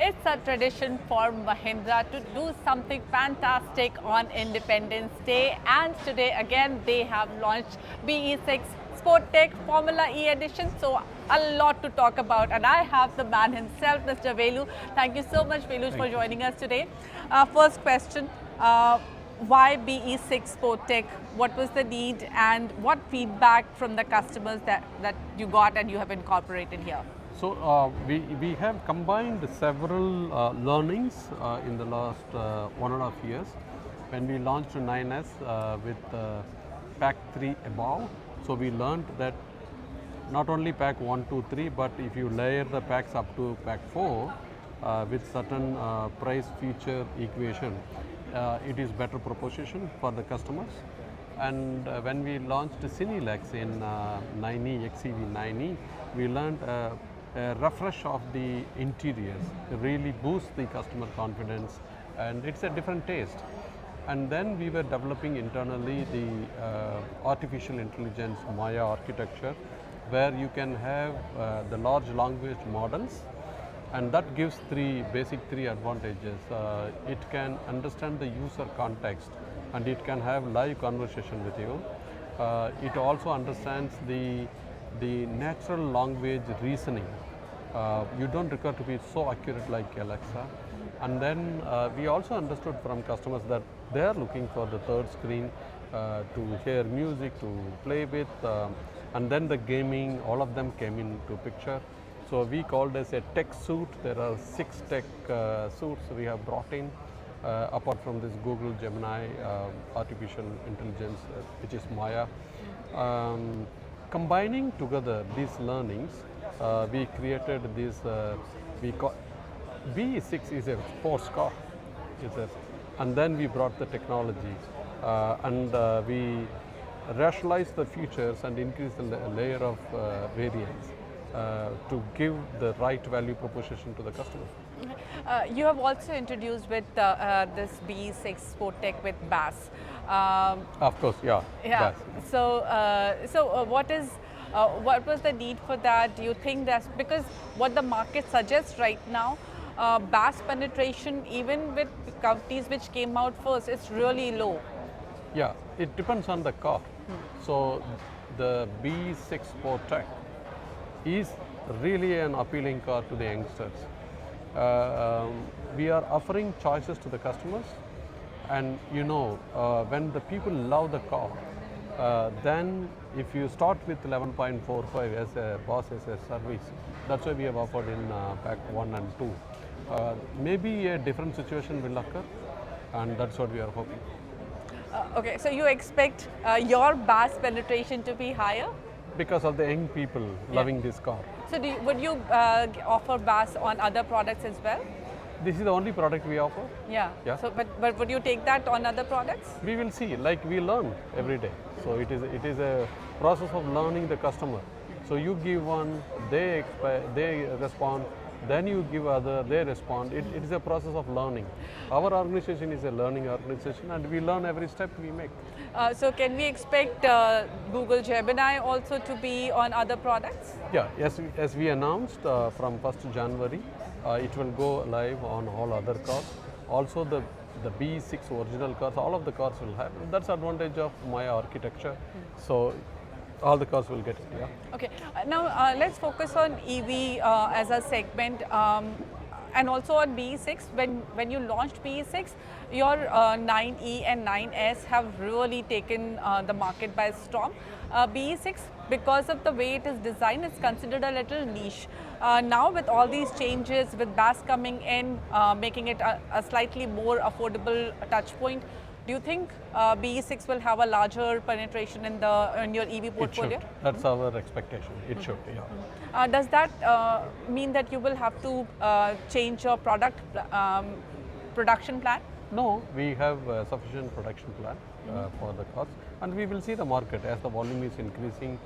It's a tradition for Mahindra to do something fantastic on Independence Day, and today again they have launched BE6 Sporteq Formula E edition. So a lot to talk about, and I have the man himself, Mr. Velu. Thank you so much, Velu, for joining us today. First question. Why BE6 Sporteq? What was the need, and what feedback from the customers that you got and you have incorporated here? So we have combined several learnings in the last 1.5 years when we launched 9S with pack 3 above. So we learned that not only pack 1, 2, 3, but if you layer the packs up to pack 4 with certain price feature equation, it is better proposition for the customers. And when we launched Lakh in 9E, XEV 9E, we learned a refresh of the interiors, really boosts the customer confidence, and it's a different taste. And then we were developing internally the artificial intelligence Maya architecture, where you can have the large language models, and that gives basic three advantages. It can understand the user context, and it can have live conversation with you. It also understands the natural language reasoning. You don't require to be so accurate like Alexa. And then we also understood from customers that they are looking for the third screen to hear music, to play with, and then the gaming, all of them came into picture. So we called as a tech suite. There are 6 tech suites we have brought in, apart from this Google Gemini artificial intelligence, which is Maya. Combining together these learnings, we created this, we call BE6 is a sports car, and then we brought the technology and we rationalized the features and increased the layer of variance to give the right value proposition to the customer. You have also introduced with this BE6 Sporteq with Baas. Of course, yeah. Yeah. So, what was the need for that? Do you think that's because what the market suggests right now, Baas penetration, even with companies which came out first, is really low? Yeah, it depends on the car. So the BE6 Sporteq is really an appealing car to the youngsters. We are offering choices to the customers, and when the people love the car, then if you start with 11.45 as a Baas as a service, that's why we have offered in pack 1 and 2. Maybe a different situation will occur, and that's what we are hoping. Okay, so you expect your Baas penetration to be higher? Because of the young people loving this car. So would you offer Baas on other products as well? This is the only product we offer. Yeah. So, but would you take that on other products? We will see. Like we learn every day. So it is a process of learning the customer. So you give one, they respond. Then you give other, they respond. It is a process of learning. Our organization is a learning organization, and we learn every step we make. So can we expect Google Gemini also to be on other products? Yeah, as we announced from 1st January, it will go live on all other cars. Also the BE6 original cars, all of the cars will have. That's the advantage of Maya architecture. So all the cars will get it, yeah. Okay, now let's focus on EV as a segment and also on BE6. When you launched BE6, your 9E and 9S have really taken the market by storm. BE6, because of the way it is designed, is considered a little niche. Now with all these changes, with Baas coming in, making it a slightly more affordable touch point, do you think BE6 will have a larger penetration in your EV portfolio? It should. That's our expectation. It should, yeah. Does that mean that you will have to change your production plan? No, we have a sufficient production plan for the cars, and we will see the market as the volume is increasing.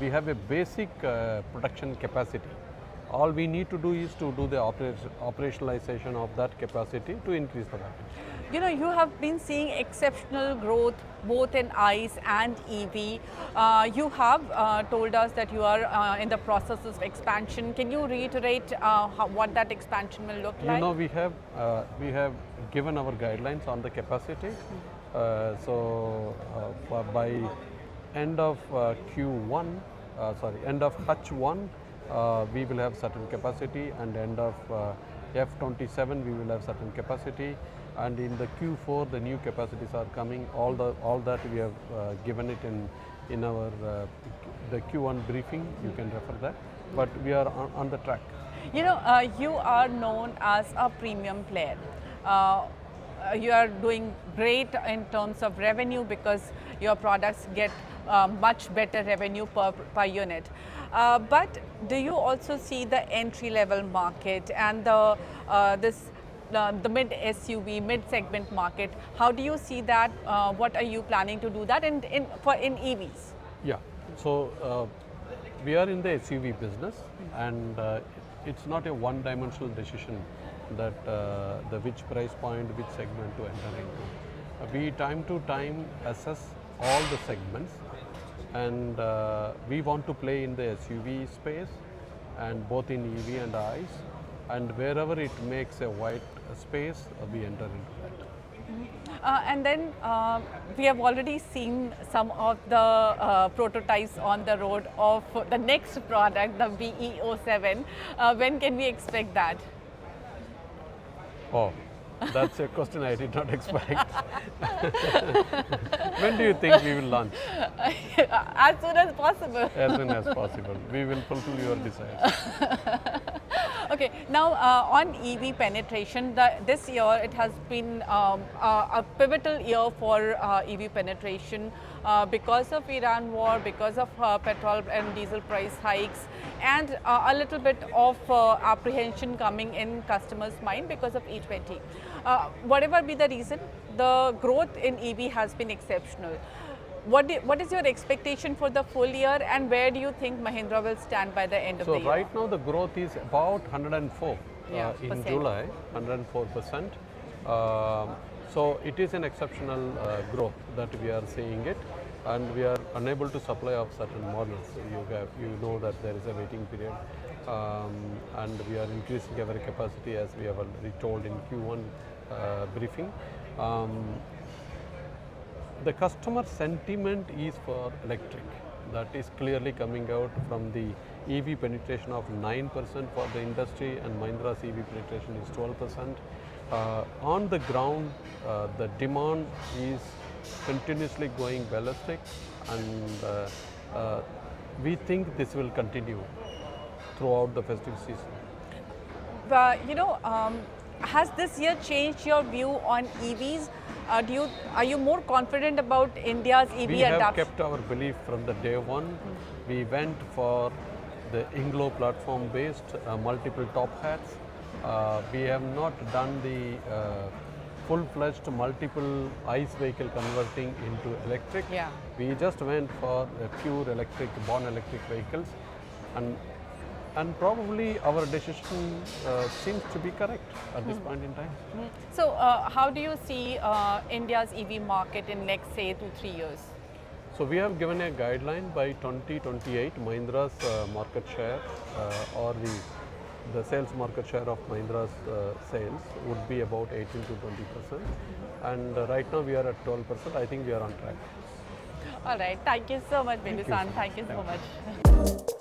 We have a basic production capacity. All we need to do is to do the operationalization of that capacity to increase the market. You know, you have been seeing exceptional growth both in ICE and EV. You have told us that you are in the process of expansion. Can you reiterate what that expansion will look like? You know, we have given our guidelines on the capacity. By end of Q1, end of H1, we will have certain capacity, and end of F27 we will have certain capacity, and in the Q4 the new capacities are coming. All that we have given it in our the Q1 briefing. You can refer that, but we are on the track. You know, you are known as a premium player. You are doing great in terms of revenue because your products get much better revenue per unit. But do you also see the entry level market and the mid SUV, mid segment market? How do you see that? What are you planning to do that in EVs? Yeah, so we are in the SUV business, and it's not a one-dimensional decision that which price point, which segment to enter into. We time to time assess all the segments, and we want to play in the SUV space, and both in EV and ICE, and wherever it makes a wide space, we enter into that. And then we have already seen some of the prototypes on the road of the next product, the BE7. When can we expect that? Oh, that's a question I did not expect. When do you think we will launch? As soon as possible. As soon as possible. We will fulfill your desires. Okay, now on EV penetration, this year it has been a pivotal year for EV penetration because of Iran war, because of petrol and diesel price hikes, and a little bit of apprehension coming in customers' mind because of E20. Whatever be the reason, the growth in EV has been exceptional. What is your expectation for the full year, and where do you think Mahindra will stand by the end of the year? So right now the growth is about 104 in July, 104%. So it is an exceptional growth that we are seeing it, and we are unable to supply of certain models. You know that there is a waiting period, and we are increasing our capacity as we have already told in Q1 briefing. The customer sentiment is for electric. That is clearly coming out from the EV penetration of 9% for the industry, and Mahindra's EV penetration is 12%. On the ground, the demand is continuously going ballistic, and we think this will continue throughout the festive season. You know, has this year changed your view on EVs? Are you more confident about India's EV adoption? We have kept our belief from the day one. We went for the Inglo platform based multiple top hats. We have not done the full-fledged multiple ICE vehicle converting into electric. Yeah. We just went for pure electric, born electric vehicles, and probably our decision seems to be correct at this point in time. So how do you see India's EV market in next, say, 2-3 years? So we have given a guideline by 2028, Mahindra's market share or the sales market share of Mahindra's sales would be about 18 to 20%. And right now we are at 12%. I think we are on track. All right. Thank you so much, Velusamy. Thank you so much.